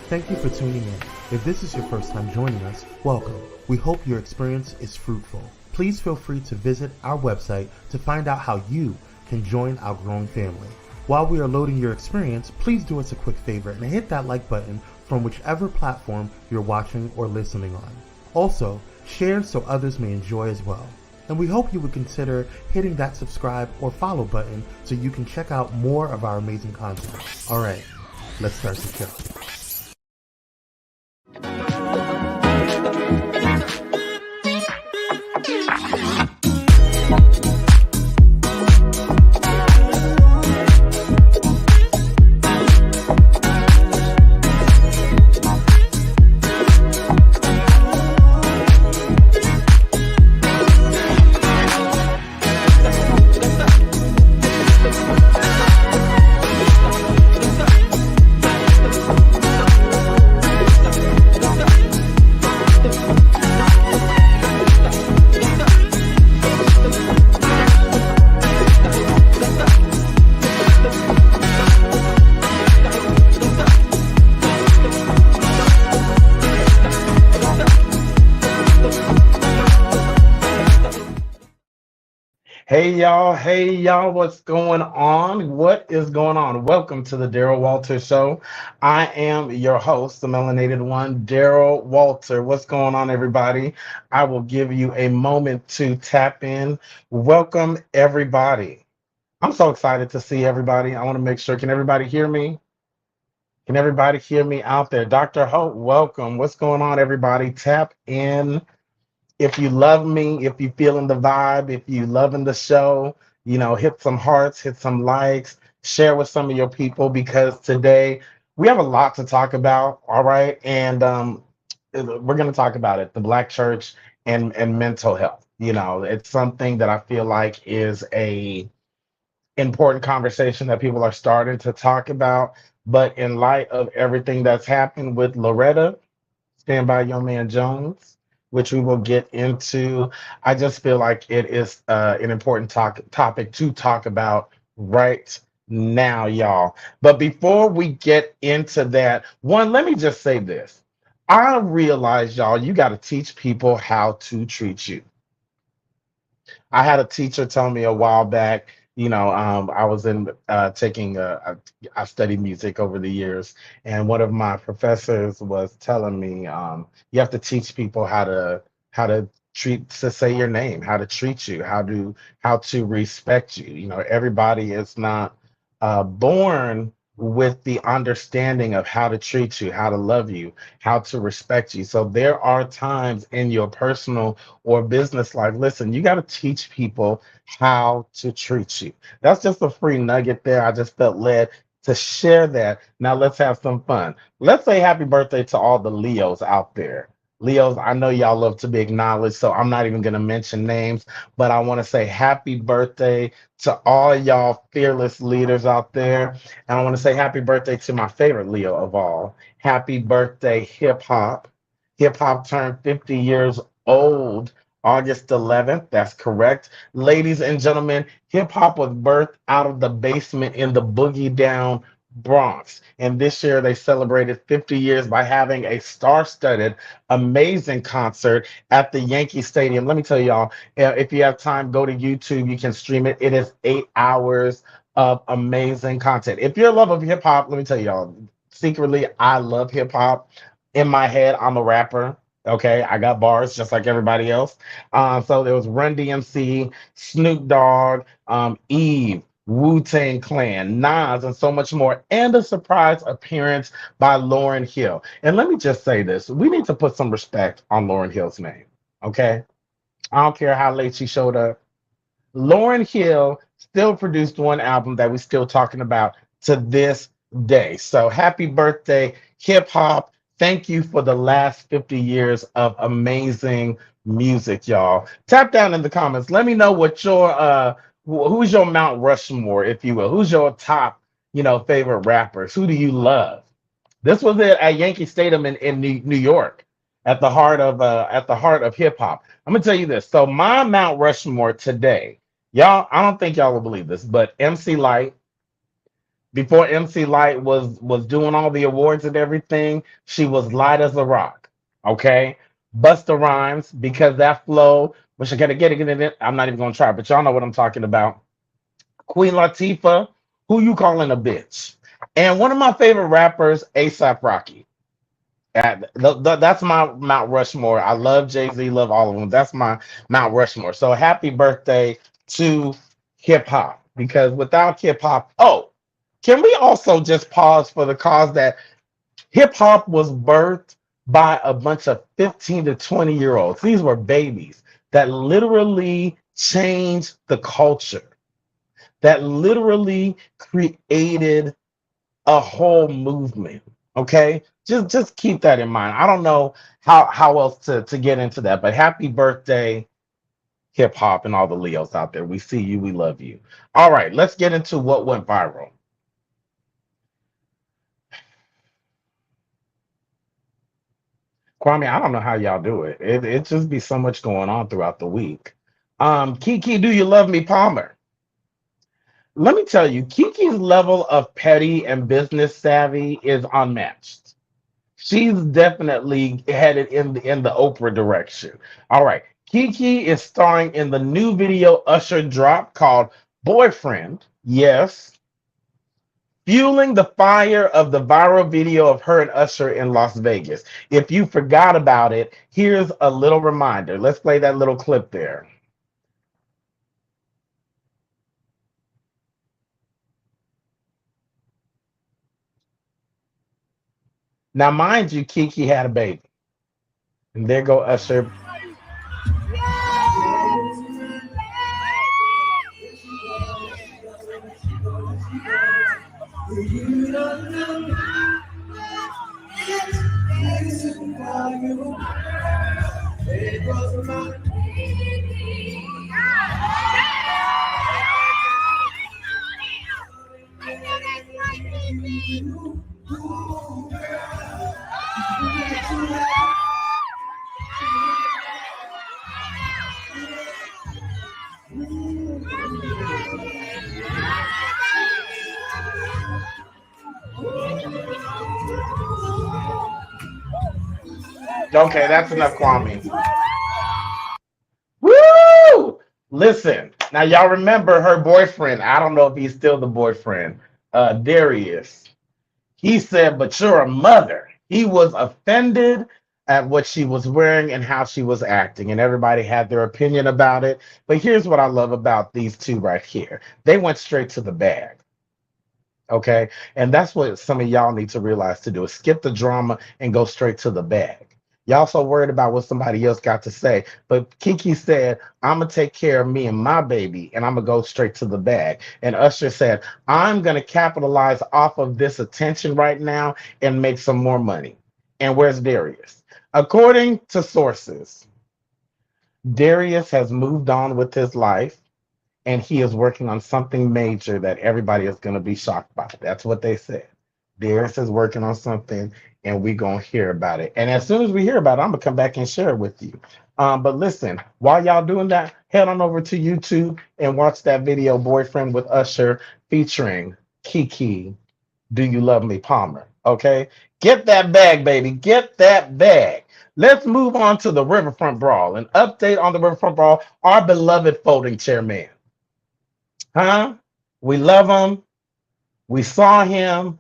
Thank you for tuning in. If this is your first time joining us, welcome. We hope your experience is fruitful. Please feel free to visit our website to find out how you can join our growing family. While we are loading your experience, please do us a quick favor and hit that like button from whichever platform you're watching or listening on. Also, share so others may enjoy as well. And we hope you would consider hitting that subscribe or follow button so you can check out more of our amazing content. All right, let's start the show. Hey y'all, what's going on? What is going on? Welcome to the Daryl Walter Show. I am your host, the melanated one, Daryl Walter. What's going on, everybody? I will give you a moment to tap in. Welcome, everybody. I'm so excited to see everybody. I want to make sure, can everybody hear me? Can everybody hear me out there? Dr. Hope, welcome. What's going on, everybody? Tap in. If you love me, if you feeling the vibe, if you loving the show, hit some hearts, hit some likes, share with some of your people, because today we have a lot to talk about. All right. And we're going to talk about it, the Black church and mental health. It's something that I feel like is a important conversation that people are starting to talk about. But in light of everything that's happened with Loretta, Stand By Your Man Jones, which we will get into, I just feel like it is an important topic to talk about right now, y'all. But before we get into that, let me just say this. I realize, y'all, you got to teach people how to treat you. I had a teacher tell me a while back, I was I studied music over the years, and one of my professors was telling me, you have to teach people how to say your name, how to treat you, how to respect you. Everybody is not born with the understanding of how to treat you, how to love you, how to respect you. So there are times in your personal or business life, listen, you got to teach people how to treat you. That's just a free nugget there. I just felt led to share that. Now let's have some fun. Let's say happy birthday to all the Leos out there. Leos, I know y'all love to be acknowledged, so I'm not even going to mention names, but I want to say happy birthday to all y'all fearless leaders out there. And I want to say happy birthday to my favorite Leo of all. Happy birthday, hip hop. Hip hop turned 50 years old August 11th. That's correct. Ladies and gentlemen, hip hop was birthed out of the basement in the boogie down Bronx. And this year they celebrated 50 years by having a star-studded, amazing concert at the Yankee Stadium. Let me tell y'all, if you have time, go to YouTube. You can stream it. It is 8 hours of amazing content. If you're a lover of hip hop, let me tell y'all, secretly, I love hip hop. In my head, I'm a rapper. Okay, I got bars just like everybody else. So there was Run DMC, Snoop Dogg, Eve, Wu-Tang Clan, Nas, and so much more, and a surprise appearance by Lauryn Hill. And let me just say this, we need to put some respect on Lauryn Hill's name, okay? I don't care how late she showed up. Lauryn Hill still produced one album that we're still talking about to this day. So happy birthday, hip hop. Thank you for the last 50 years of amazing music, y'all. Tap down in the comments. Let me know what your Who's your Mount Rushmore, if you will? Who's your top, favorite rappers? Who do you love? This was at Yankee Stadium in New York, at the heart of hip hop. I'm gonna tell you this. So my Mount Rushmore today, y'all, I don't think y'all will believe this, but MC Light, before MC Light was doing all the awards and everything, she was light as a rock. Okay, Busta Rhymes, because that flow, which I gotta get it. I'm not even gonna try, but y'all know what I'm talking about. Queen Latifah, who you calling a bitch? And one of my favorite rappers, ASAP Rocky. That's my Mount Rushmore. I love Jay-Z, love all of them. That's my Mount Rushmore. So happy birthday to hip hop. Because without hip hop, oh, can we also just pause for the cause that hip hop was birthed by a bunch of 15 to 20-year-olds? These were babies that literally changed the culture, that literally created a whole movement. Okay, just keep that in mind. I don't know how else to get into that, but happy birthday, hip hop, and all the Leos out there. We see you, we love you. All right, let's get into what went viral. Kwame, I don't know how y'all do it. It just be so much going on throughout the week. Kiki, do you love me, Palmer? Let me tell you, Kiki's level of petty and business savvy is unmatched. She's definitely headed in the Oprah direction. All right. Kiki is starring in the new video Usher dropped called Boyfriend. Yes. Fueling the fire of the viral video of her and Usher in Las Vegas. If you forgot about it, here's a little reminder. Let's play that little clip there. Now, mind you, Kiki had a baby. And there go Usher. Okay, that's enough, Kwame. Woo! Listen, now y'all remember her boyfriend. I don't know if he's still the boyfriend. Darius. He said, "But you're a mother." He was offended at what she was wearing and how she was acting, and everybody had their opinion about it. But here's what I love about these two right here. They went straight to the bag. Okay. And that's what some of y'all need to realize to do is skip the drama and go straight to the bag. Y'all so worried about what somebody else got to say. But Kiki said, I'm going to take care of me and my baby, and I'm going to go straight to the bag. And Usher said, I'm going to capitalize off of this attention right now and make some more money. And where's Darius? According to sources, Darius has moved on with his life, and he is working on something major that everybody is going to be shocked by. That's what they said. Darius is working on something, and we're going to hear about it. And as soon as we hear about it, I'm going to come back and share it with you. But listen, while y'all doing that, head on over to YouTube and watch that video, Boyfriend with Usher, featuring Kiki, Do You Love Me, Palmer. Okay? Get that bag, baby. Get that bag. Let's move on to the Riverfront Brawl. An update on the Riverfront Brawl, our beloved folding chair man. Huh? We love him. We saw him.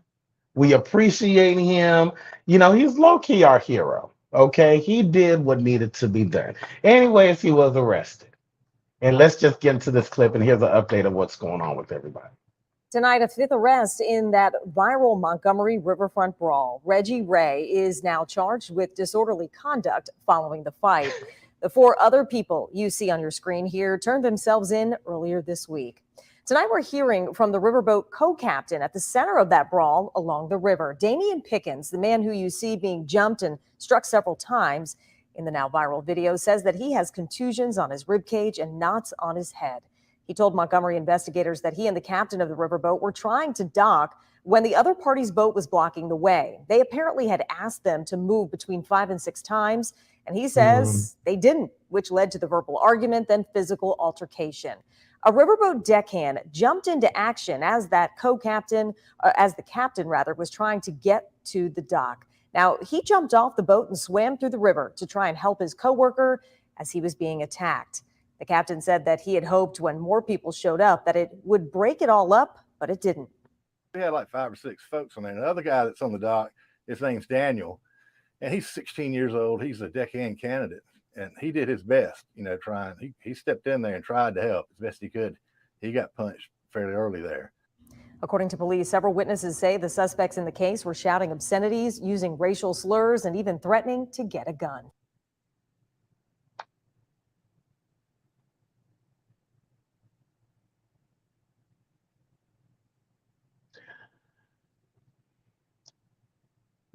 We appreciate him. He's low key our hero. Okay. He did what needed to be done. Anyways, he was arrested. And let's just get into this clip, and here's an update of what's going on with everybody. Tonight, a fifth arrest in that viral Montgomery Riverfront brawl. Reggie Ray is now charged with disorderly conduct following the fight. The four other people you see on your screen here turned themselves in earlier this week. Tonight, we're hearing from the riverboat co-captain at the center of that brawl along the river. Damian Pickens, the man who you see being jumped and struck several times in the now viral video, says that he has contusions on his ribcage and knots on his head. He told Montgomery investigators that he and the captain of the riverboat were trying to dock when the other party's boat was blocking the way. They apparently had asked them to move between 5 and 6 times, and he says they didn't, which led to the verbal argument, then physical altercation. A riverboat deckhand jumped into action as the captain was trying to get to the dock. Now, he jumped off the boat and swam through the river to try and help his coworker as he was being attacked. The captain said that he had hoped when more people showed up that it would break it all up, but it didn't. We had like 5 or 6 folks on there. And the other guy that's on the dock, his name's Daniel, and he's 16 years old. He's a deckhand candidate, and he did his best, trying. He stepped in there and tried to help as best he could. He got punched fairly early there. According to police, several witnesses say the suspects in the case were shouting obscenities, using racial slurs, and even threatening to get a gun.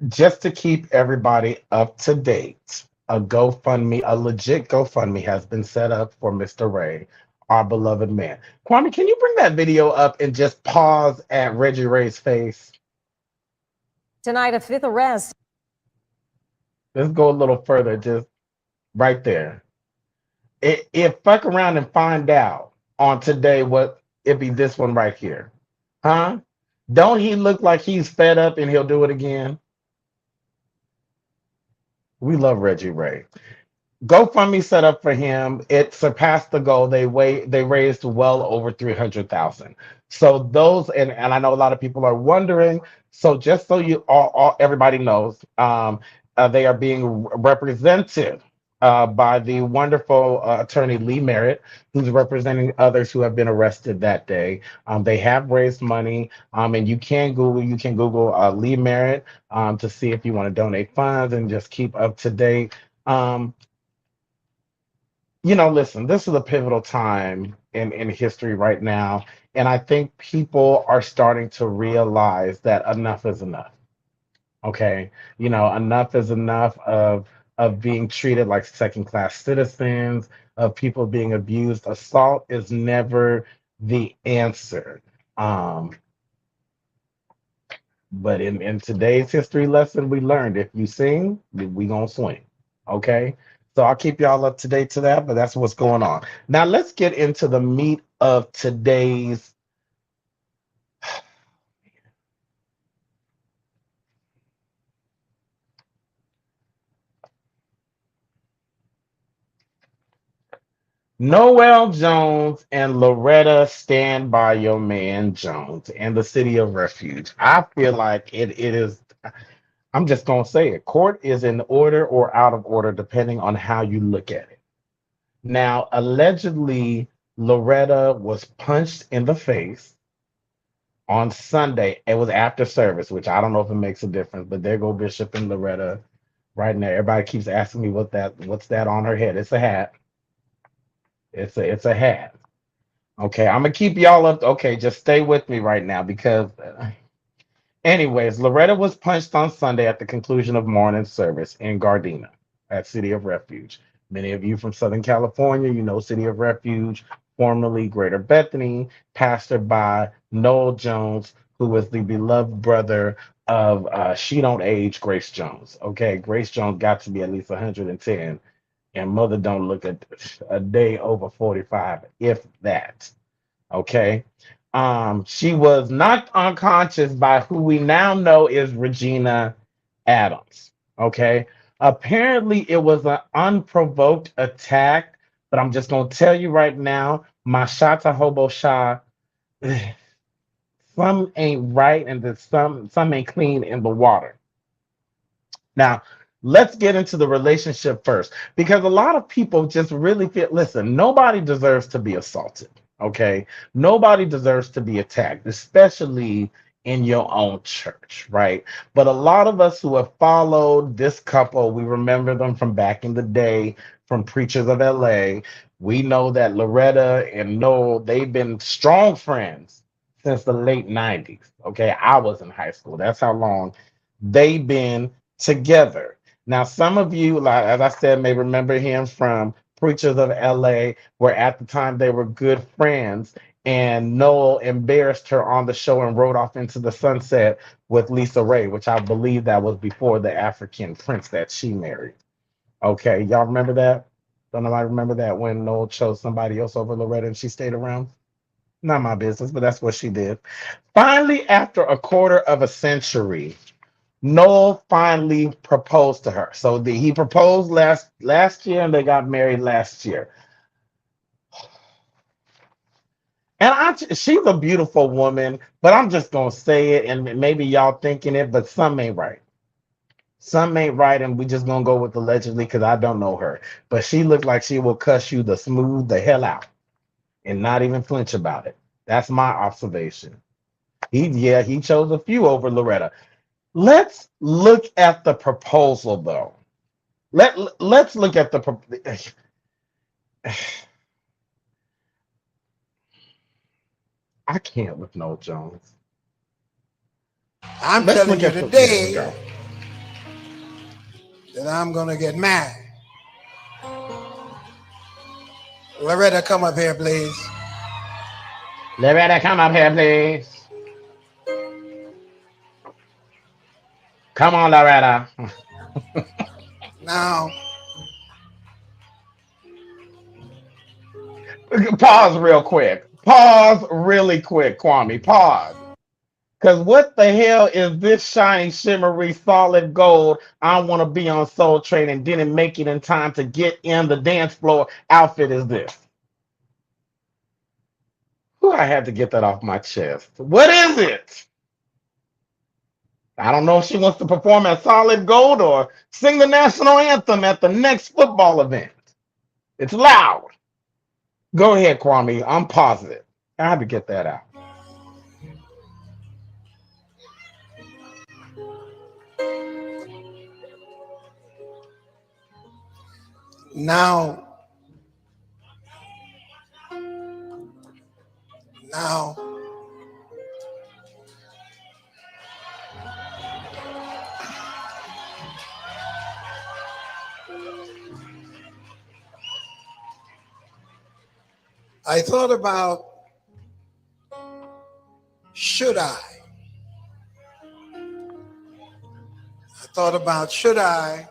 Just to keep everybody up to date, a legit GoFundMe has been set up for Mr. Ray, our beloved man. Kwame, can you bring that video up and just pause at Reggie Ray's face? Tonight, a 5th arrest. Let's go a little further, just right there. If fuck around and find out on today what it'd be this one right here. Huh? Don't he look like he's fed up and he'll do it again? We love Reggie Ray. GoFundMe set up for him. It surpassed the goal. They raised well over 300,000. So those, and I know a lot of people are wondering. So just so you everybody knows, they are being represented by the wonderful attorney Lee Merritt, who's representing others who have been arrested that day. They have raised money, and you can Google Lee Merritt to see if you want to donate funds and just keep up to date. Listen, this is a pivotal time in history right now, and I think people are starting to realize that enough is enough. Okay, enough is enough of being treated like second-class citizens, of people being abused. Assault is never the answer. But in today's history lesson, we learned if you sing, we gonna swing. Okay, so I'll keep y'all up to date to that, but that's what's going on. Now let's get into the meat of today's Noel Jones and Loretta Stand By Your Man Jones and the City of Refuge. I feel like it is, I'm just going to say it. Court is in order or out of order, depending on how you look at it. Now, allegedly, Loretta was punched in the face on Sunday. It was after service, which I don't know if it makes a difference, but there go Bishop and Loretta right now. Everybody keeps asking me what's that on her head. It's a hat. It's a hat. Okay, I'm gonna keep y'all up. Okay, just stay with me right now because anyways, Loretta was punched on Sunday at the conclusion of morning service in Gardena at City of Refuge. Many of you from Southern California, you know City of Refuge, formerly Greater Bethany, pastored by Noel Jones, who was the beloved brother of She Don't Age, Grace Jones. Okay, Grace Jones got to be at least 110. And mother don't look at a day over 45, if that. Okay. She was knocked unconscious by who we now know is Regina Adams. Okay. Apparently, it was an unprovoked attack, but I'm just gonna tell you right now, my Shata Hobo Shah, some ain't right, and some ain't clean in the water. Now, let's get into the relationship first, because a lot of people just really feel, listen, nobody deserves to be assaulted. Okay. Nobody deserves to be attacked, especially in your own church, right? But a lot of us who have followed this couple, we remember them from back in the day, from Preachers of LA. We know that Loretta and Noel, they've been strong friends since the late 90s. Okay. I was in high school. That's how long they've been together. Now, some of you, like as I said, may remember him from preachers of LA, where at the time they were good friends. And Noel embarrassed her on the show and rode off into the sunset with Lisa Ray, which I believe that was before the African prince that she married. Okay, y'all remember that? Don't nobody remember that when Noel chose somebody else over Loretta and she stayed around? Not my business, but that's what she did. Finally, after a quarter of a century, Noel finally proposed to her. So he proposed last year and they got married last year. And she's a beautiful woman, but I'm just gonna say it, and maybe y'all thinking it, but some ain't right. Some ain't right, and we just gonna go with allegedly because I don't know her. But she looked like she will cuss you the smooth the hell out and not even flinch about it. That's my observation. He chose a few over Loretta. Let's look at the proposal though. Let's look at the I can't with Noel Jones. I'm Let's telling look you at the there we go. today that I'm going to get married. Loretta, come up here, please. Loretta, come up here, please. Come on, Loretta. Now, Pause real quick. Pause really quick, Kwame. Pause. Because what the hell is this shiny, shimmery, solid gold? I want to be on Soul Train and didn't make it in time to get in the dance floor outfit is this? Whew, I had to get that off my chest. What is it? I don't know if she wants to perform at Solid Gold or sing the national anthem at the next football event. It's loud. Go ahead, Kwame. I'm positive. I had to get that out. now, now, I thought about should I? I thought about should I?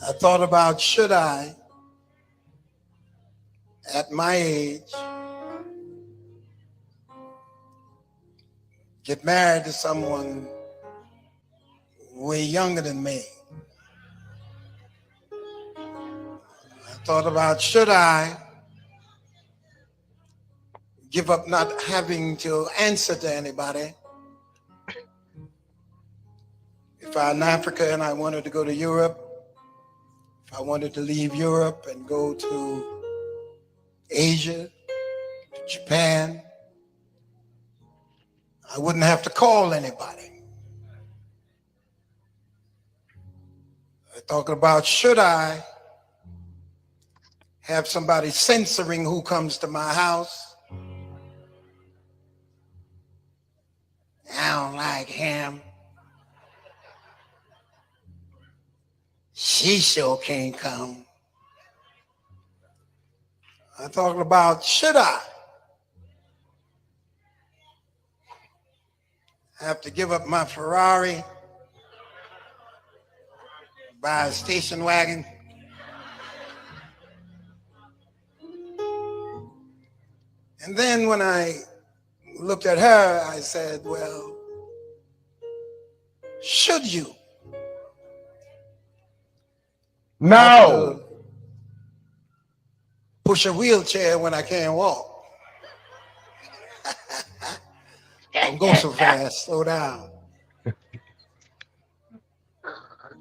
I thought about should I, at my age, get married to someone way younger than me. I thought about should I give up not having to answer to anybody. If I'm in Africa and I wanted to go to Europe, if I wanted to leave Europe and go to Asia, to Japan, I wouldn't have to call anybody. I thought about should I have somebody censoring who comes to my house. I don't like him. She sure can't come. I thought about should I have to give up my Ferrari, buy a station wagon, and then when I looked at her, I said, well, should you have No. to push a wheelchair when I can't walk? Don't go so fast, slow down.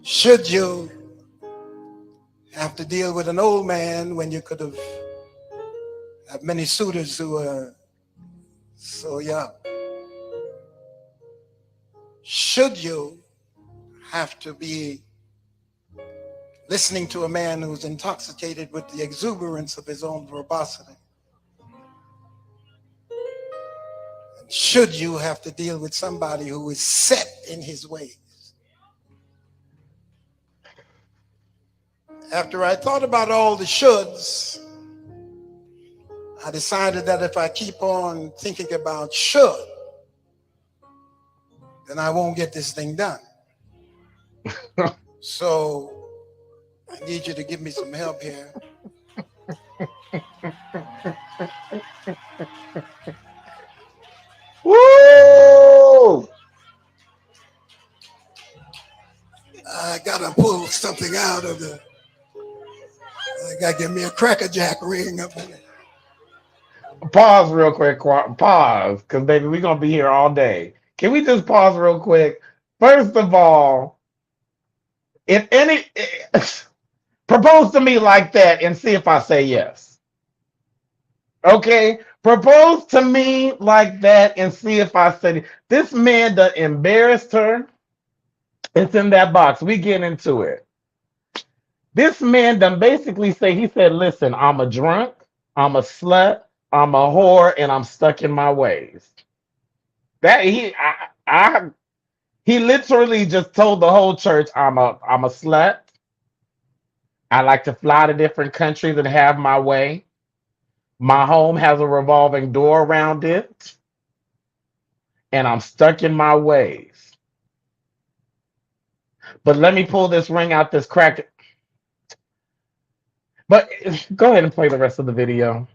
Should you have to deal with an old man when you could have many suitors who are so young? Should you have to be listening to a man who's intoxicated with the exuberance of his own verbosity? And should you have to deal with somebody who is set in his ways? After I thought about all the shoulds, I decided that if I keep on thinking about should, then I won't get this thing done. So I need you to give me some help here. Woo! I gotta pull something out of the. I gotta give me a Cracker Jack ring up in there. Pause real quick. Pause, because baby, we're gonna be here all day. Can we just pause real quick? First of all, if any propose to me like that and see if I say yes. Okay? Propose to me like that and see if I say this man done embarrassed her. It's in that box. We get into it. This man done basically he said, listen, I'm a drunk, I'm a slut, I'm a whore, and I'm stuck in my ways. That he literally just told the whole church, I'm a slut. I like to fly to different countries and have my way. My home has a revolving door around it, and I'm stuck in my ways. But let me pull this ring out this crack. But go ahead and play the rest of the video.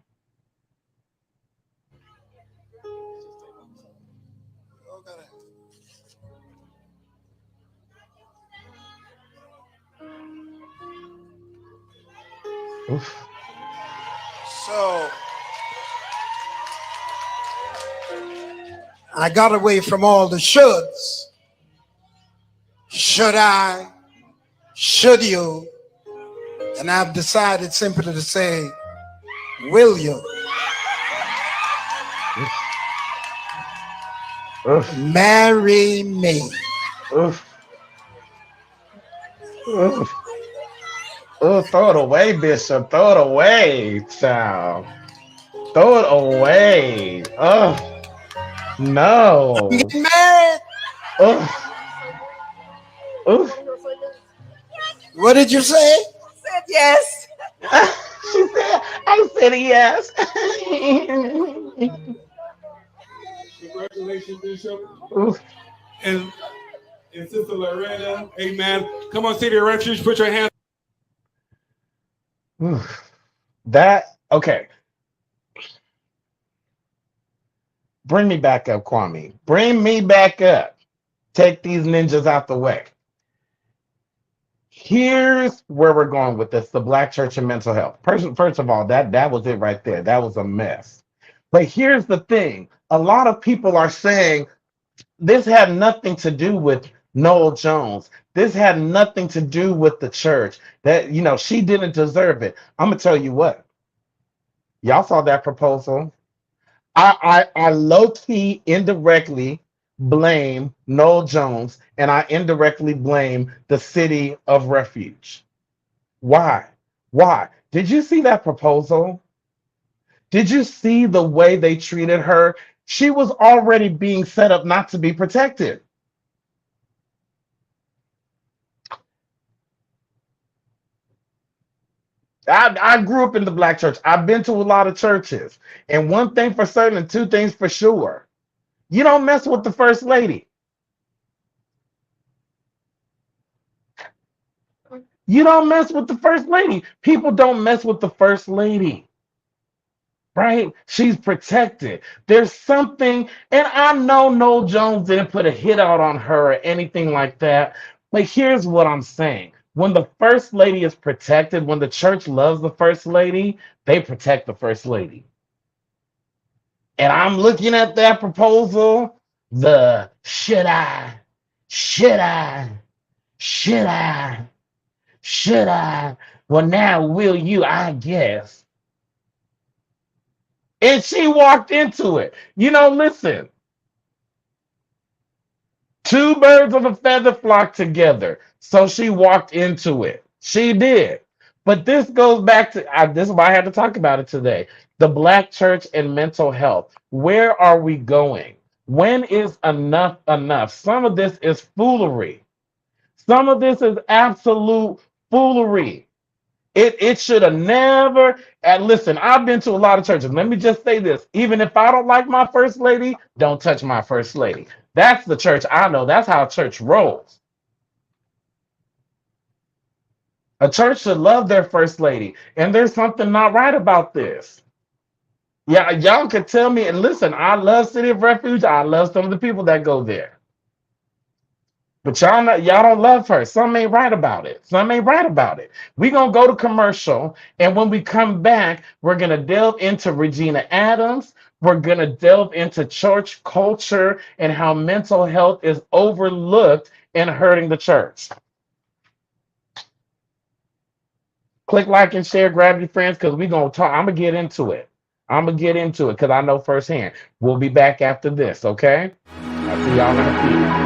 Oof. So I got away from all the shoulds. Should I? Should you? And I've decided simply to say, will you? Oof. Marry me. Oof. Oof. Oh, throw it away, Bishop. Throw it away, child. Throw it away. Oh, no. I'm getting married. Oh. Oof. What did you say? I said yes. She said, I said yes. Congratulations, Bishop. Oof. And Sister Loretta, amen. Come on, City of Refuge, put your hands. Oof. That, okay. Bring me back up, Kwame. Bring me back up. Take these ninjas out the way. Here's where we're going with this, the Black church and mental health. First of all, that was it right there. That was a mess. But here's the thing. A lot of people are saying this had nothing to do with Noel Jones. This had nothing to do with the church. That, she didn't deserve it. I'm going to tell you what. Y'all saw that proposal. I low-key indirectly blame Noel Jones, and I indirectly blame the city of refuge. Why? Did you see that proposal? Did you see the way they treated her? She was already being set up not to be protected. I grew up in the Black church. I've been to a lot of churches. And one thing for certain and two things for sure. You don't mess with the first lady. You don't mess with the first lady. People don't mess with the first lady. Right? She's protected. There's something, and I know Noel Jones didn't put a hit out on her or anything like that. But here's what I'm saying. When the first lady is protected, when the church loves the first lady, they protect the first lady. And I'm looking at that proposal, the should I, well, now will you, I guess. And she walked into it. Listen, two birds of a feather flock together. So she walked into it. She did. But this goes back to, this is why I had to talk about it today. The Black church and mental health. Where are we going? When is enough enough? Some of this is foolery. Some of this is absolute foolery. It should have never. And listen, I've been to a lot of churches. Let me just say this: even if I don't like my first lady, don't touch my first lady. That's the church I know. That's how church rolls. A church should love their first lady, and there's something not right about this. Yeah, y'all could tell me. And listen, I love City of Refuge. I love some of the people that go there. But y'all don't love her. Something ain't right about it. Something ain't right about it. We're gonna go to commercial, and when we come back, we're gonna delve into Regina Adams. We're gonna delve into church culture and how mental health is overlooked and hurting the church. Click like and share, grab your friends, because we're gonna talk. I'm gonna get into it. I'm gonna get into it because I know firsthand. We'll be back after this, okay? I'll see y'all in a few.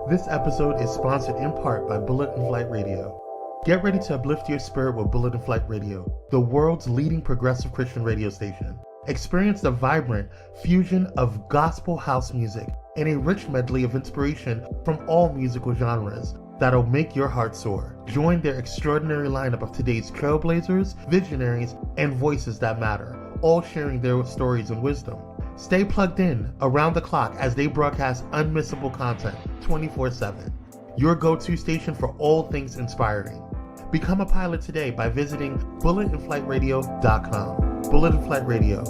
This episode is sponsored in part by Bullet and Flight Radio. Get ready to uplift your spirit with Bullet and Flight Radio, the world's leading progressive Christian radio station. Experience the vibrant fusion of gospel house music and a rich medley of inspiration from all musical genres that'll make your heart soar. Join their extraordinary lineup of today's trailblazers, visionaries, and voices that matter, all sharing their stories and wisdom. Stay plugged in around the clock as they broadcast unmissable content 24/7. Your go-to station for all things inspiring. Become a pilot today by visiting bulletandflightradio.com. Bullet and Flight Radio.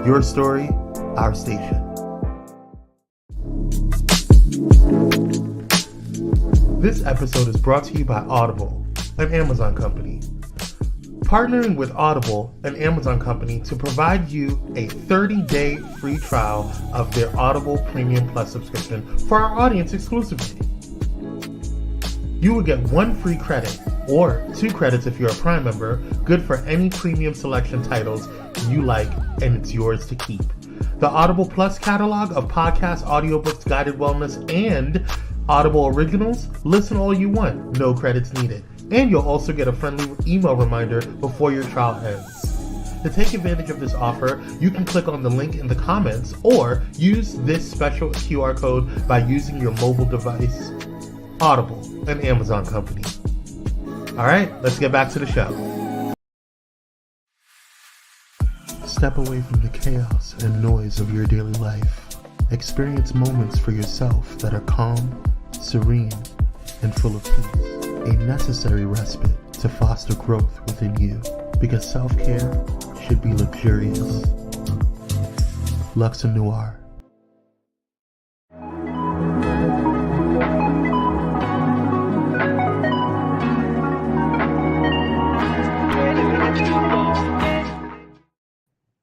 Your story, our station. This episode is brought to you by Audible, an Amazon company. Partnering with Audible, an Amazon company, to provide you a 30-day free trial of their Audible Premium Plus subscription for our audience exclusively. You will get 1 free credit, or 2 credits if you're a Prime member, good for any premium selection titles you like, and it's yours to keep. The Audible Plus catalog of podcasts, audiobooks, guided wellness, and Audible originals, listen all you want, no credits needed. And you'll also get a friendly email reminder before your trial ends. To take advantage of this offer, you can click on the link in the comments or use this special QR code by using your mobile device. Audible, an Amazon company. All right, let's get back to the show. Step away from the chaos and noise of your daily life. Experience moments for yourself that are calm, serene, and full of peace. A necessary respite to foster growth within you, because self-care should be luxurious. Luxe Noir.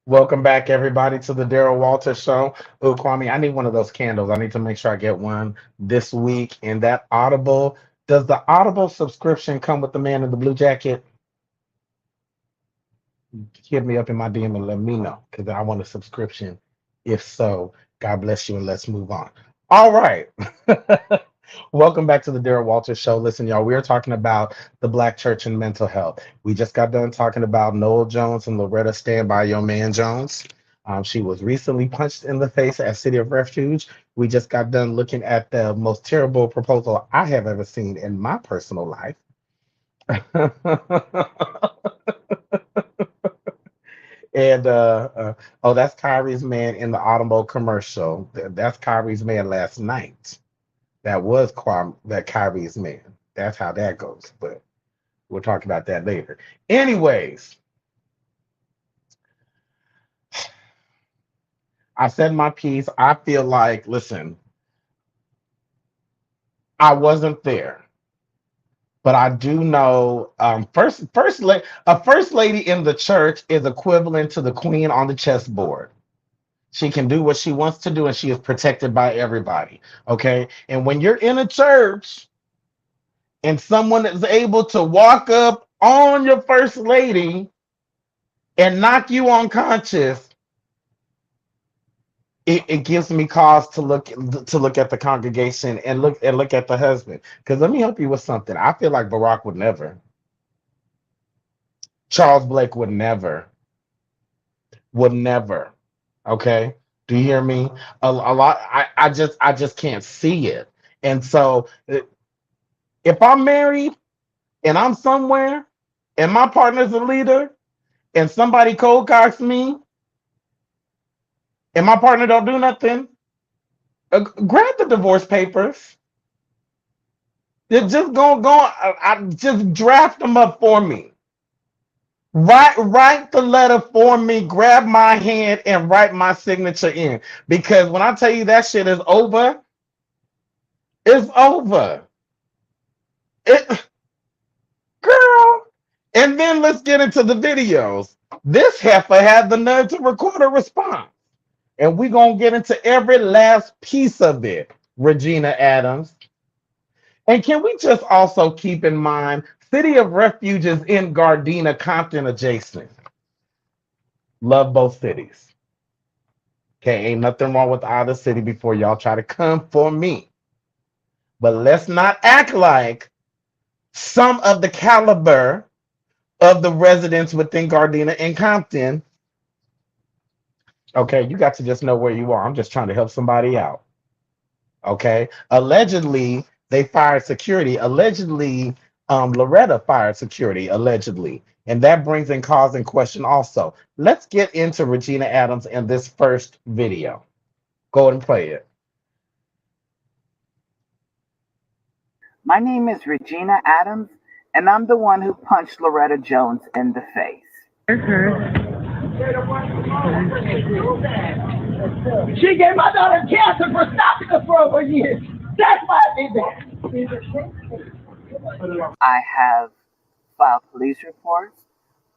Welcome back, everybody, to the Daryl Walter Show. Oh, Kwame, I need one of those candles. I need to make sure I get one this week. And that Audible, does the Audible subscription come with the man in the blue jacket? Hit me up in my DM and let me know, because I want a subscription. If so, God bless you, and let's move on. All right. Welcome back to the Daryl Walter Show. Listen, y'all, we are talking about the Black church and mental health. We just got done talking about Noel Jones and Loretta Stand By Your Man Jones. She was recently punched in the face at City of Refuge. We just got done looking at the most terrible proposal I have ever seen in my personal life. And oh, that's Kyrie's man in the Audible commercial. That's Kyrie's man last night. That was Kyrie's man. That's how that goes. But we'll talk about that later. Anyways, I said my piece. I feel like, listen, I wasn't there, but I do know a first lady in the church is equivalent to the queen on the chessboard. She can do what she wants to do, and she is protected by everybody. Okay. And when you're in a church and someone is able to walk up on your first lady and knock you unconscious, it gives me cause to look at the congregation and look at the husband. Because let me help you with something. I feel like Barack would never. Charles Blake would never. Okay. Do you hear me? A lot. I just can't see it. And so, if I'm married and I'm somewhere, and my partner's a leader, and somebody cold cocks me, and my partner don't do nothing, grab the divorce papers. Just go. I just draft them up for me. Write the letter for me. Grab my hand and write my signature in. Because when I tell you that shit is over, it's over. It, girl. And then let's get into the videos. This heifer had the nerve to record a response. And we're going to get into every last piece of it, Regina Adams. And can we just also keep in mind, City of Refuge is in Gardena, Compton adjacent. Love both cities. Okay, ain't nothing wrong with either city before y'all try to come for me. But let's not act like some of the caliber of the residents within Gardena and Compton. Okay, you got to just know where you are. I'm just trying to help somebody out. Okay, allegedly they fired security. Allegedly, Loretta fired security. Allegedly, and that brings in cause and question also. Let's get into Regina Adams in this first video. Go ahead and play it. My name is Regina Adams, and I'm the one who punched Loretta Jones in the face. She gave my daughter cancer for stopping her for over years. That's why I did that. I have filed police reports.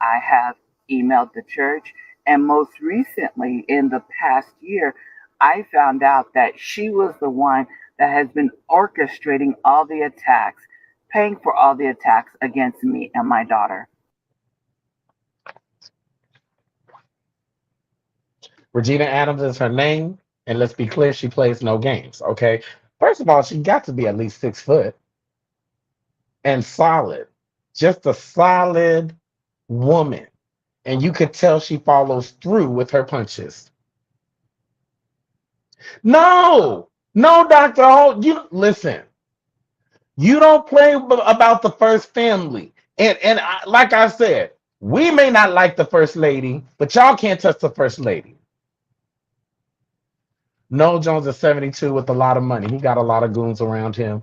I have emailed the church. And most recently, in the past year, I found out that she was the one that has been orchestrating all the attacks, paying for all the attacks against me and my daughter. Regina Adams is her name, and let's be clear, she plays no games. Okay, first of all, she got to be at least 6 foot and solid, just a solid woman, and you could tell she follows through with her punches. No, Dr. Holt, you listen. You don't play about the first family, and like I said, we may not like the first lady, but y'all can't touch the first lady. Noel Jones is 72 with a lot of money. He got a lot of goons around him.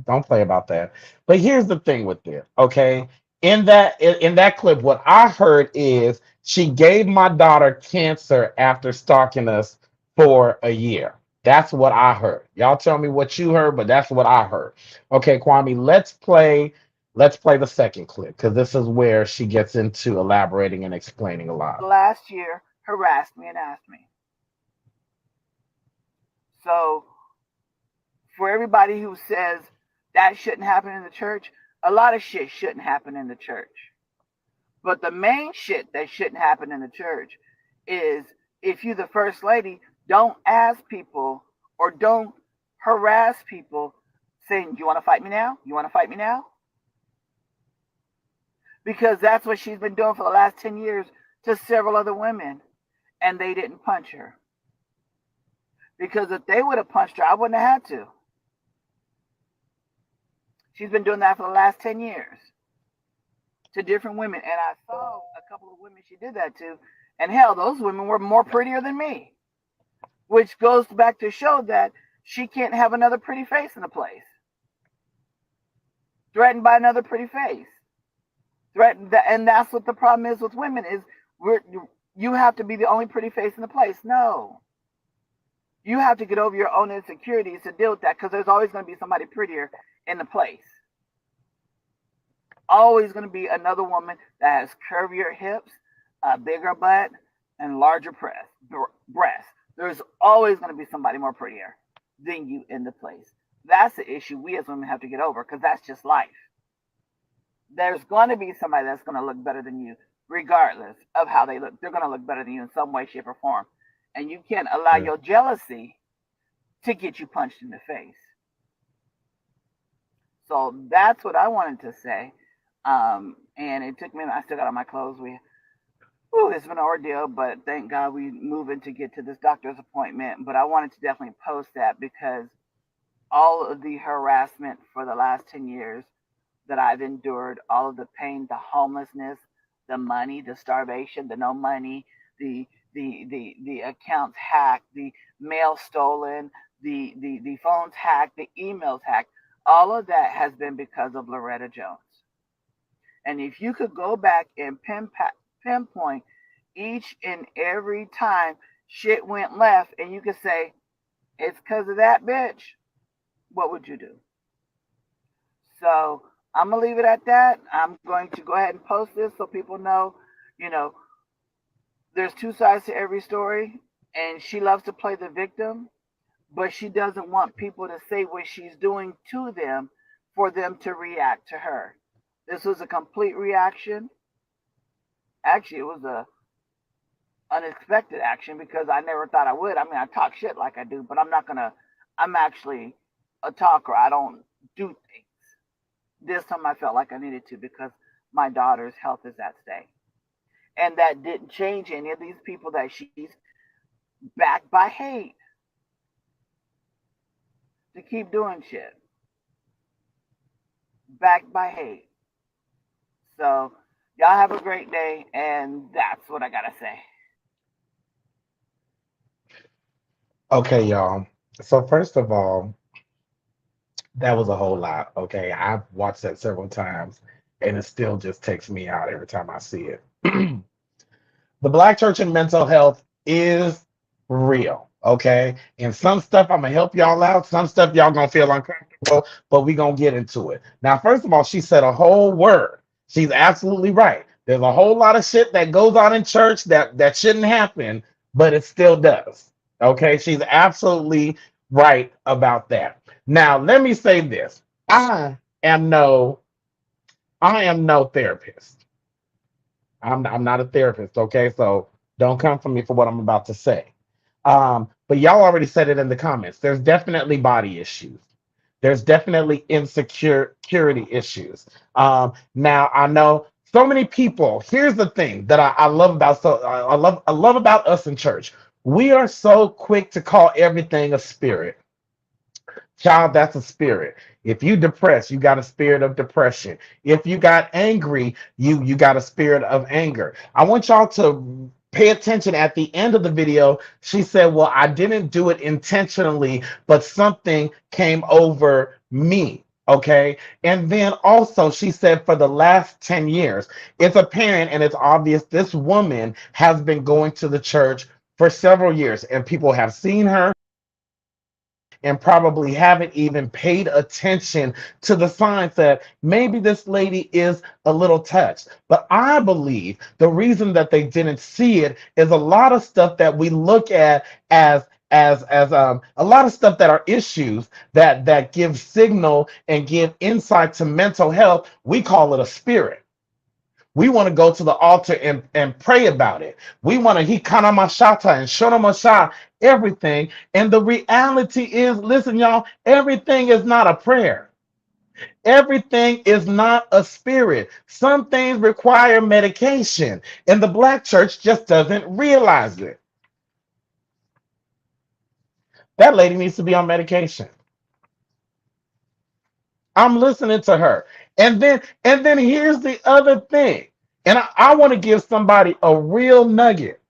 Don't play about that. But here's the thing with it, okay? In that clip, what I heard is she gave my daughter cancer after stalking us for a year. That's what I heard. Y'all tell me what you heard, but that's what I heard. Okay, Kwame, let's play the second clip because this is where she gets into elaborating and explaining a lot. Last year, harassed me and asked me. So, for everybody who says that shouldn't happen in the church, a lot of shit shouldn't happen in the church. But the main shit that shouldn't happen in the church is if you're the first lady, don't ask people or don't harass people saying, you want to fight me now? You want to fight me now? Because that's what she's been doing for the last 10 years to several other women, and they didn't punch her. Because if they would have punched her, I wouldn't have had to. She's been doing that for the last 10 years to different women. And I saw a couple of women she did that to. And hell, those women were more prettier than me. Which goes back to show that she can't have another pretty face in the place. Threatened by another pretty face. And that's what the problem is with women is you have to be the only pretty face in the place. No. You have to get over your own insecurities to deal with that because there's always going to be somebody prettier in the place. Always going to be another woman that has curvier hips, a bigger butt, and larger breasts. There's always going to be somebody more prettier than you in the place. That's the issue we as women have to get over because that's just life. There's going to be somebody that's going to look better than you regardless of how they look. They're going to look better than you in some way, shape, or form. And you can't allow your jealousy to get you punched in the face. So that's what I wanted to say. And it took me, I still got on my clothes. Ooh, it's been an ordeal, but thank God we moving to get to this doctor's appointment. But I wanted to definitely post that because all of the harassment for the last 10 years that I've endured, all of the pain, the homelessness, the money, the starvation, the no money, the accounts hacked, the mail stolen, the phones hacked, the emails hacked, all of that has been because of Loretta Jones. And if you could go back and pinpoint each and every time shit went left and you could say, it's because of that bitch, what would you do? So I'm going to leave it at that. I'm going to go ahead and post this so people know, you know, there's two sides to every story. And she loves to play the victim, but she doesn't want people to say what she's doing to them for them to react to her. This was a complete reaction. Actually, it was a unexpected action because I never thought I would. I mean, I talk shit like I do, but I'm actually a talker. I don't do things. This time I felt like I needed to because my daughter's health is at stake. And that didn't change any of these people that she's backed by hate to keep doing shit. Backed by hate. So y'all have a great day, and that's what I gotta say. Okay, y'all. So first of all, that was a whole lot. Okay, I've watched that several times, and it still just takes me out every time I see it. The Black church and mental health is real. Okay, and some stuff I'm gonna help y'all out. Some stuff y'all gonna feel uncomfortable, but we gonna get into it. Now, first of all, she said a whole word. She's absolutely right. There's a whole lot of shit that goes on in church that shouldn't happen, but it still does. Okay, she's absolutely right about that. Now, let me say this. I am no I am no therapist. I'm not a therapist, okay? So don't come for me for what I'm about to say. But y'all already said it in the comments. There's definitely body issues. There's definitely insecurity issues. Now I know so many people. Here's the thing that I love about I love about us in church. We are so quick to call everything a spirit. Child, that's a spirit. If you depressed, you got a spirit of depression. If you got angry, you got a spirit of anger. I want y'all to pay attention at the end of the video. She said, well, I didn't do it intentionally, but something came over me. Okay. And then also she said for the last 10 years, it's apparent and it's obvious this woman has been going to the church for several years and people have seen her and probably haven't even paid attention to the signs that maybe this lady is a little touched. But I believe the reason that they didn't see it is a lot of stuff that we look at as a lot of stuff that are issues that give signal and give insight to mental health. We call it a spirit. We want to go to the altar and pray about it. We want to hikana mashata and shona masha everything. And the reality is, listen, y'all, everything is not a prayer. Everything is not a spirit. Some things require medication, and the Black church just doesn't realize it. That lady needs to be on medication. I'm listening to her. And then here's the other thing. And I want to give somebody a real nugget.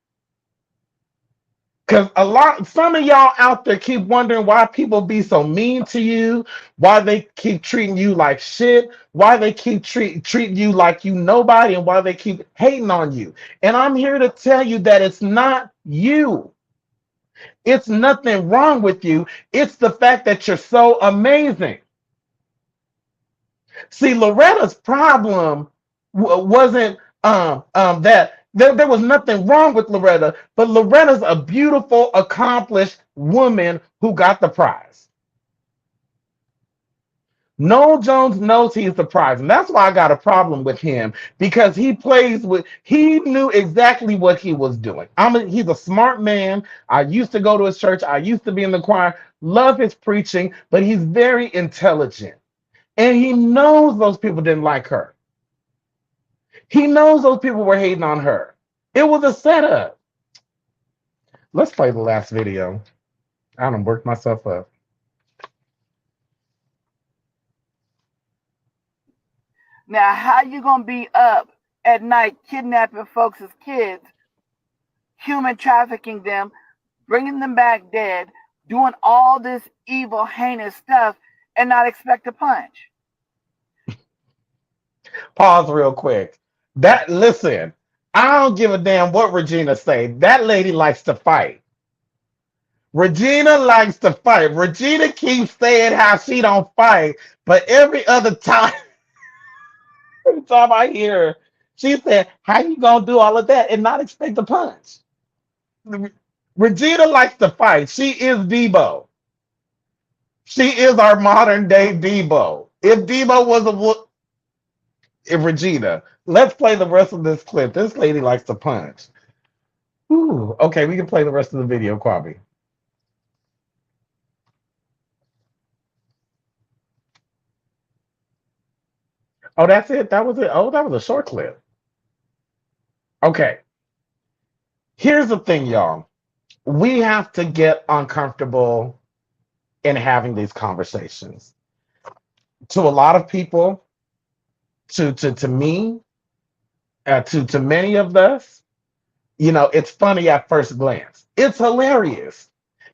Because some of y'all out there keep wondering why people be so mean to you, why they keep treating you like shit, why they keep treating you like you nobody, and why they keep hating on you. And I'm here to tell you that it's not you. It's nothing wrong with you. It's the fact that you're so amazing. See, Loretta's problem wasn't that there was nothing wrong with Loretta, but Loretta's a beautiful, accomplished woman who got the prize. Noel Jones knows he's the prize, and that's why I got a problem with him because he knew exactly what he was doing. He's a smart man. I used to go to his church. I used to be in the choir. Love his preaching, but he's very intelligent. And he knows those people didn't like her. He knows those people were hating on her. It was a setup. Let's play the last video. I done worked myself up. Now, how you gonna be up at night kidnapping folks as kids, human trafficking them, bringing them back dead, doing all this evil, heinous stuff, and not expect a punch? Pause real quick. Listen, I don't give a damn what Regina say. That lady likes to fight. Regina likes to fight. Regina keeps saying how she don't fight, but every other time, every time I hear her, she said, "How you gonna do all of that and not expect a punch?" Regina likes to fight. She is Debo. She is our modern day Debo. If Debo was if Regina, let's play the rest of this clip. This lady likes to punch. Ooh, okay, we can play the rest of the video, Kwame. Oh, that's it. That was it. Oh, that was a short clip. Okay. Here's the thing, y'all. We have to get uncomfortable in having these conversations. To a lot of people, to me, to many of us, it's funny at first glance. It's hilarious.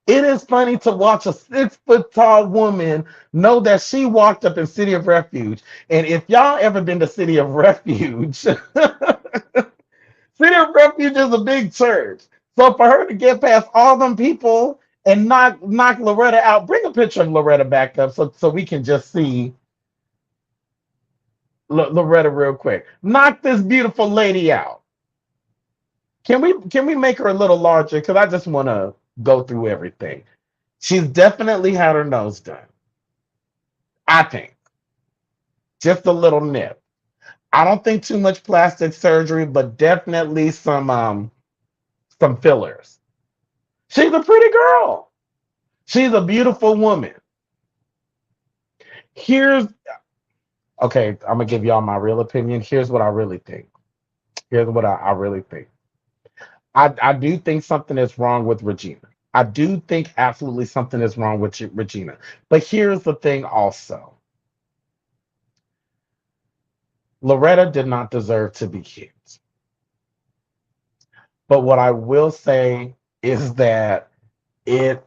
It is funny to watch a 6 foot tall woman know that she walked up in City of Refuge. And if y'all ever been to City of Refuge, City of Refuge is a big church. So for her to get past all them people and knock Loretta out, bring a picture of Loretta back up so we can just see Loretta real quick. Knock this beautiful lady out. Can we make her a little larger? Because I just want to go through everything. She's definitely had her nose done. I think. Just a little nip. I don't think too much plastic surgery, but definitely some fillers. She's a pretty girl. She's a beautiful woman. Okay, I'm gonna give y'all my real opinion. Here's what I really think. Here's what I really think. I do think something is wrong with Regina. I do think absolutely something is wrong with Regina. But here's the thing also. Loretta did not deserve to be hit. But what I will say is that I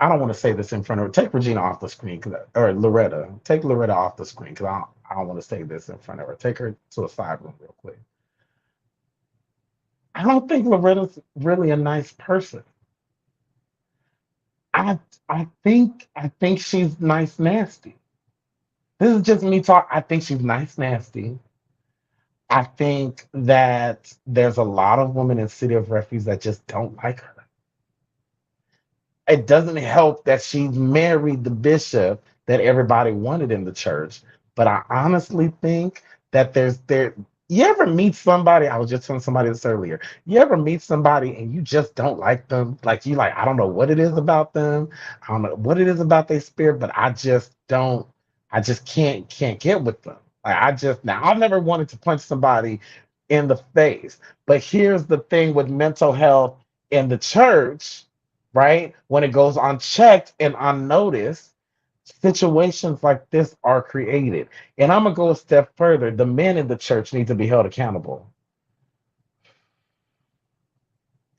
don't want to say this in front of her. Take Regina off the screen, or Loretta. Take Loretta off the screen because I don't want to say this in front of her. Take her to a side room real quick. I don't think Loretta's really a nice person. I think she's nice nasty. This is just me talking. I think she's nice nasty. I think that there's a lot of women in City of Refuge that just don't like her. It doesn't help that she married the bishop that everybody wanted in the church. But I honestly think that you ever meet somebody, I was just telling somebody this earlier, you ever meet somebody and you just don't like them? Like I don't know what it is about them. I don't know what it is about their spirit, but I just can't get with them. Now I've never wanted to punch somebody in the face. But here's the thing with mental health in the church, right? When it goes unchecked and unnoticed, situations like this are created. And I'm going to go a step further. The men in the church need to be held accountable.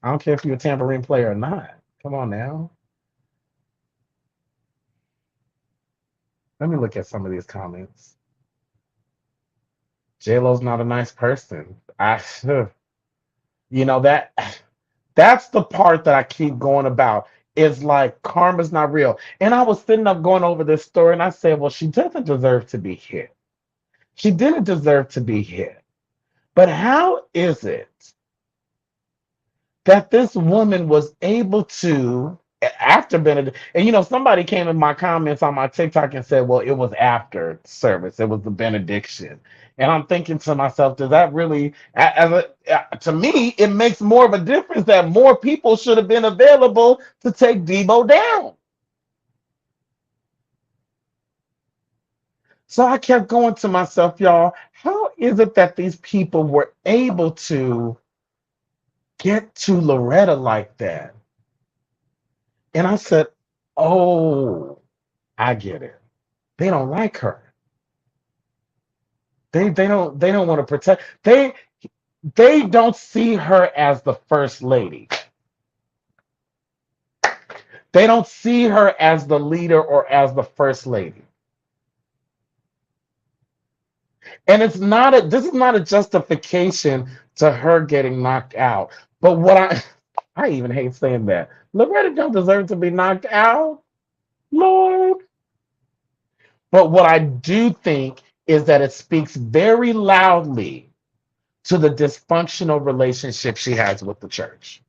I don't care if you're a tambourine player or not. Come on now. Let me look at some of these comments. J-Lo's not a nice person. That's the part that I keep going about. Is like karma's not real. And I was sitting up going over this story and I said, well, she doesn't deserve to be hit. She didn't deserve to be hit. But how is it that this woman was able to, after Benedict, and somebody came in my comments on my TikTok and said, well, it was after service, it was the benediction. And I'm thinking to myself, does that really, to me, it makes more of a difference that more people should have been available to take Debo down. So I kept going to myself, y'all, how is it that these people were able to get to Loretta like that? And I said, oh, I get it. They don't like her. They don't want to protect. They don't see her as the first lady. They don't see her as the leader or as the first lady. And this is not a justification to her getting knocked out. But I even hate saying that. Loretta don't deserve to be knocked out, Lord. But what I do think is that it speaks very loudly to the dysfunctional relationship she has with the church.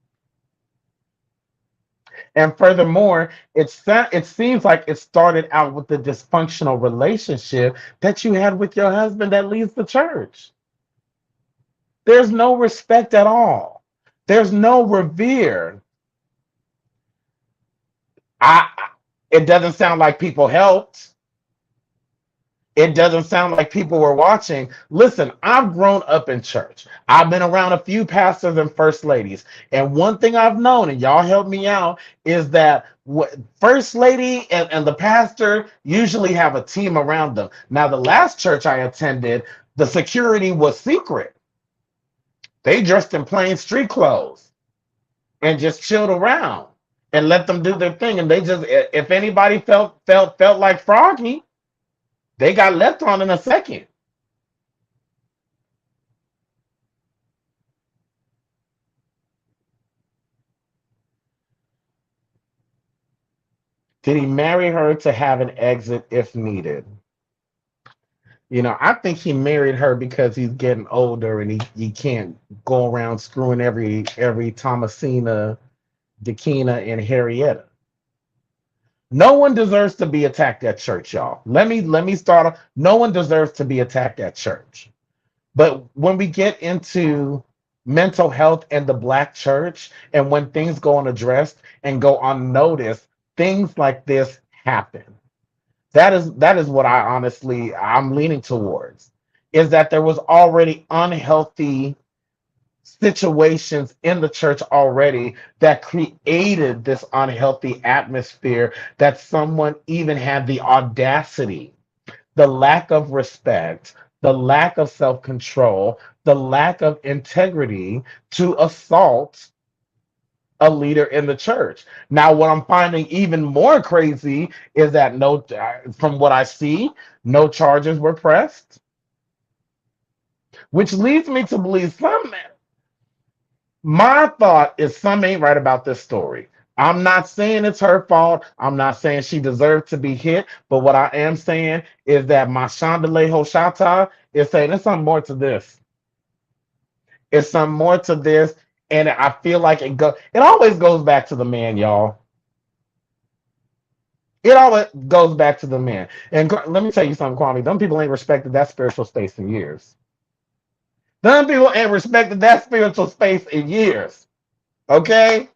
And furthermore, it seems like it started out with the dysfunctional relationship that you had with your husband that leads the church. There's no respect at all. There's no revere. It doesn't sound like people helped. It doesn't sound like people were watching. Listen, I've grown up in church. I've been around a few pastors and first ladies. And one thing I've known, and y'all help me out, is that first lady and the pastor usually have a team around them. Now, the last church I attended, the security was secret. They dressed in plain street clothes and just chilled around and let them do their thing. And they just, if anybody felt like froggy, they got left on in a second. Did he marry her to have an exit if needed? You know, I think he married her because he's getting older and he can't go around screwing every Thomasina, Dakina, and Harrietta. No one deserves to be attacked at church, y'all. Let me start off. No one deserves to be attacked at church. But when we get into mental health and the Black church, and when things go unaddressed and go unnoticed, things like this happen. That is what I'm leaning towards, is that there was already unhealthy situations in the church already that created this unhealthy atmosphere, that someone even had the audacity, the lack of respect, the lack of self-control, the lack of integrity to assault a leader in the church. Now, what I'm finding even more crazy is that from what I see, no charges were pressed, which leads me to believe my thought is some ain't right about this story. I'm not saying it's her fault. I'm not saying she deserved to be hit. But what I am saying is that my Chandelier Hoshata is saying there's something more to this. It's some more to this. And I feel like it always goes back to the man, y'all. It always goes back to the man. And let me tell you something, Kwame. Them people ain't respected that spiritual space in years. Them people ain't respected that spiritual space in years. Okay?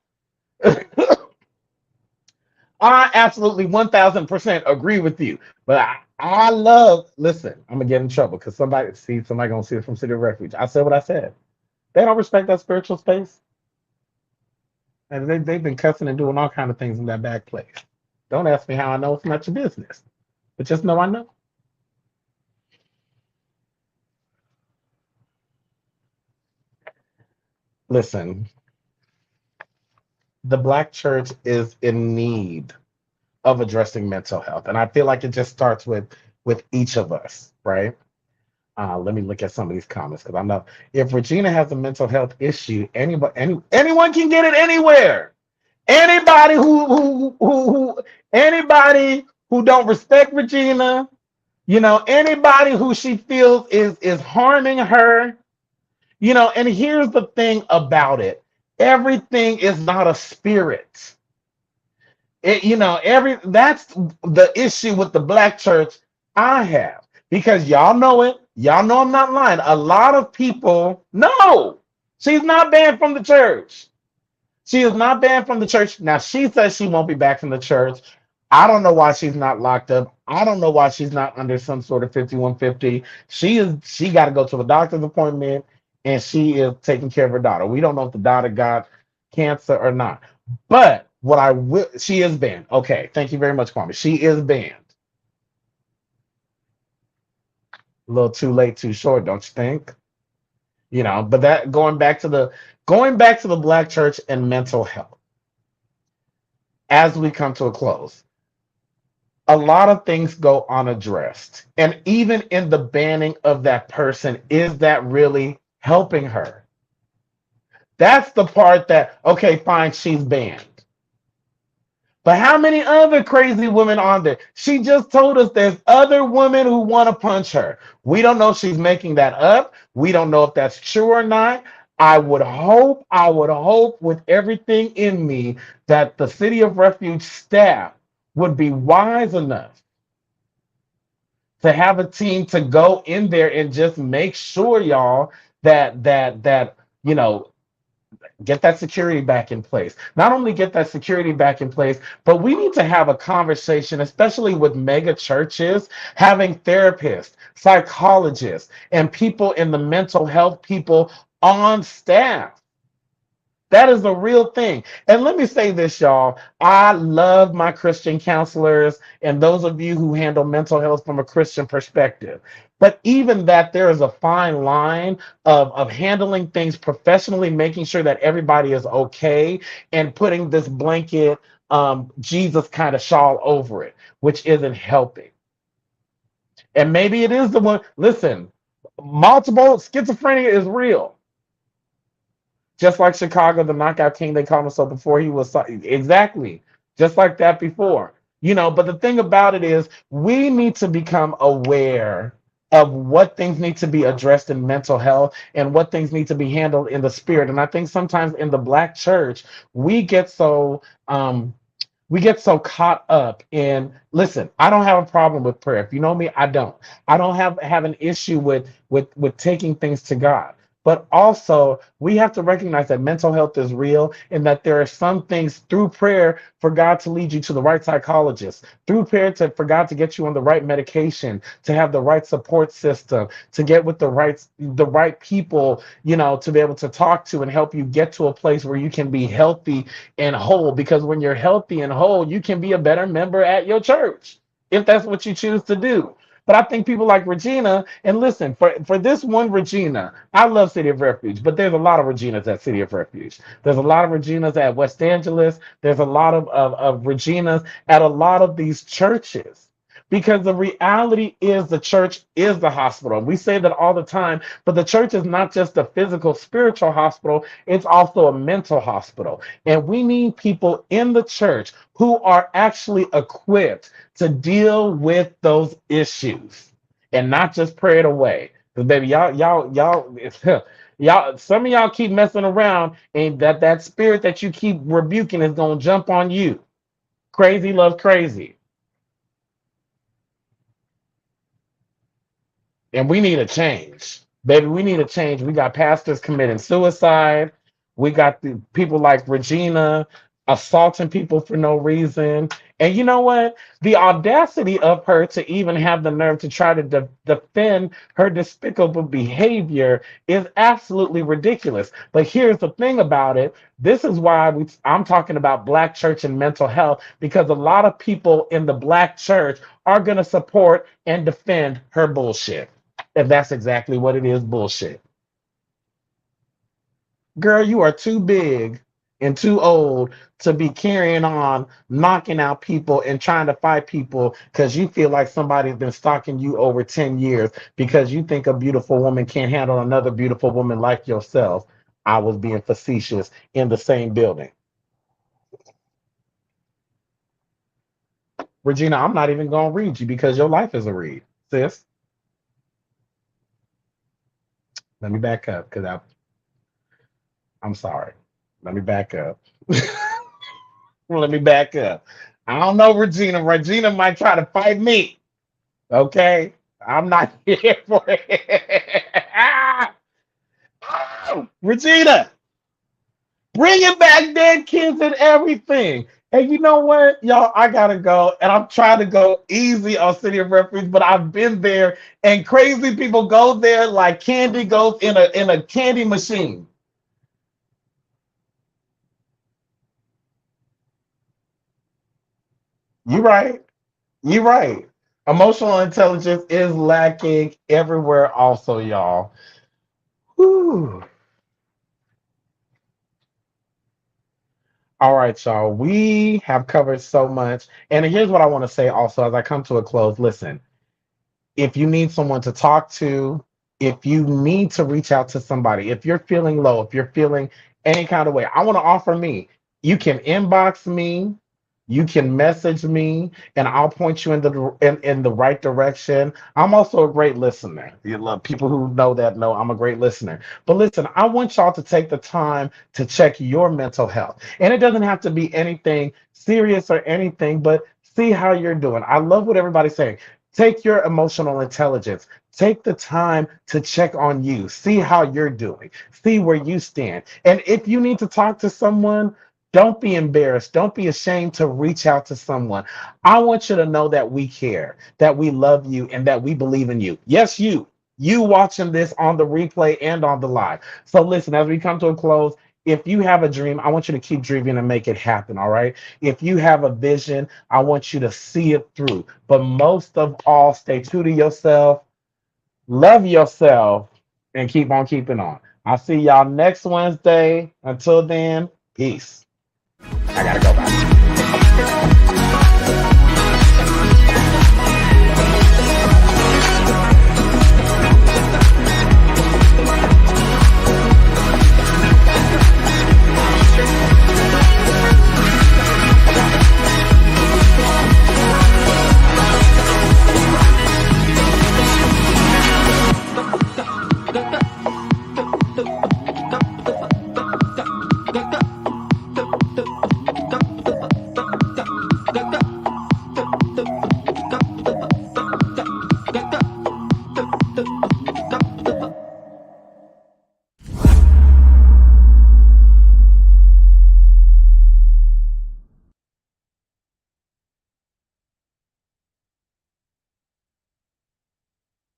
I absolutely 1000% agree with you. But listen, I'm going to get in trouble because somebody going to see it from City of Refuge. I said what I said. They don't respect that spiritual space. And they've been cussing and doing all kinds of things in that back place. Don't ask me how I know. It's not your business. But just know I know. Listen, the Black church is in need of addressing mental health. And I feel like it just starts with each of us, right? Let me look at some of these comments because I know if Regina has a mental health issue, anyone can get it anywhere. Anybody anybody who don't respect Regina, anybody who she feels is harming her, and here's the thing about it. Everything is not a spirit. That's the issue with the Black church I have, because y'all know it. Y'all know I'm not lying. A lot of people know she's not banned from the church. She is not banned from the church. Now, she says she won't be back from the church. I don't know why she's not locked up. I don't know why she's not under some sort of 5150. She got to go to a doctor's appointment, and she is taking care of her daughter. We don't know if the daughter got cancer or not. But what I will, she is banned. Okay, thank you very much, Kwame. She is banned. A little too late, too short, don't you think? You know, but that going back to the Black church and mental health as we come to a close. A lot of things go unaddressed. And even in the banning of that person, is that really helping her? That's the part that, okay, fine, she's banned. But how many other crazy women are there? She just told us there's other women who want to punch her. We don't know if she's making that up. We don't know if that's true or not. I would hope with everything in me that the City of Refuge staff would be wise enough to have a team to go in there and just make sure, y'all, that you know, get that security back in place. Not only get that security back in place, but we need to have a conversation, especially with mega churches, having therapists, psychologists, and people in the mental health people on staff. That is a real thing. And let me say this, y'all. I love my Christian counselors and those of you who handle mental health from a Christian perspective. But even that, there is a fine line of handling things professionally, making sure that everybody is okay, and putting this blanket Jesus kind of shawl over it, which isn't helping. And maybe it is the one, listen, multiple schizophrenia is real. Just like Chicago, the knockout king, they called him so before he was exactly just like that before. You know, but the thing about it is we need to become aware of what things need to be addressed in mental health and what things need to be handled in the spirit. And I think sometimes in the Black church, we get so caught up in, listen, I don't have a problem with prayer. If you know me, I don't have an issue with taking things to God. But also, we have to recognize that mental health is real and that there are some things through prayer for God to lead you to the right psychologist, through prayer for God to get you on the right medication, to have the right support system, to get with the right people, you know, to be able to talk to and help you get to a place where you can be healthy and whole. Because when you're healthy and whole, you can be a better member at your church if that's what you choose to do. But I think people like Regina, and listen, for this one Regina, I love City of Refuge, but there's a lot of Reginas at City of Refuge. There's a lot of Reginas at West Angeles. There's a lot of Reginas at a lot of these churches. Because the reality is the church is the hospital. We say that all the time, but the church is not just a physical, spiritual hospital. It's also a mental hospital. And we need people in the church who are actually equipped to deal with those issues and not just pray it away. Because baby, y'all, some of y'all keep messing around, and that spirit that you keep rebuking is gonna jump on you. Crazy love crazy. And we need a change. Baby, we need a change. We got pastors committing suicide. We got the people like Regina assaulting people for no reason. And you know what? The audacity of her to even have the nerve to try to defend her despicable behavior is absolutely ridiculous. But here's the thing about it. This is why I'm talking about Black church and mental health, because a lot of people in the Black church are going to support and defend her bullshit. And that's exactly what it is, bullshit. Girl, you are too big and too old to be carrying on, knocking out people and trying to fight people because you feel like somebody's been stalking you over 10 years because you think a beautiful woman can't handle another beautiful woman like yourself. I was being facetious in the same building. Regina, I'm not even going to read you because your life is a read, sis. Let me back up because I'm sorry. Let me back up. Let me back up. I don't know, Regina. Regina might try to fight me. Okay? I'm not here for it. Oh, Regina, bringing back dead kids and everything. And you know what, y'all? I gotta go, and I'm trying to go easy on City of Refuge, but I've been there, and crazy people go there like candy goes in a candy machine. You right. You right. Emotional intelligence is lacking everywhere, also, y'all. Whew. All right, y'all. We have covered so much, and here's what I want to say also as I come to a close. Listen. If you need someone to talk to, if you need to reach out to somebody, if you're feeling low, if you're feeling any kind of way, I want to offer me. You can inbox me, you can message me, and I'll point you in the right direction. I'm also a great listener. You love people who know that know I'm a great listener. But listen, I want y'all to take the time to check your mental health. And it doesn't have to be anything serious or anything, but see how you're doing. I love what everybody's saying. Take your emotional intelligence. Take the time to check on you. See how you're doing. See where you stand. And if you need to talk to someone, don't be embarrassed. Don't be ashamed to reach out to someone. I want you to know that we care, that we love you, and that we believe in you. Yes, you watching this on the replay and on the live. So listen, as we come to a close, if you have a dream, I want you to keep dreaming and make it happen. All right. If you have a vision, I want you to see it through. But most of all, stay true to yourself, love yourself, and keep on keeping on. I'll see y'all next Wednesday. Until then, peace. I gotta go. Bye.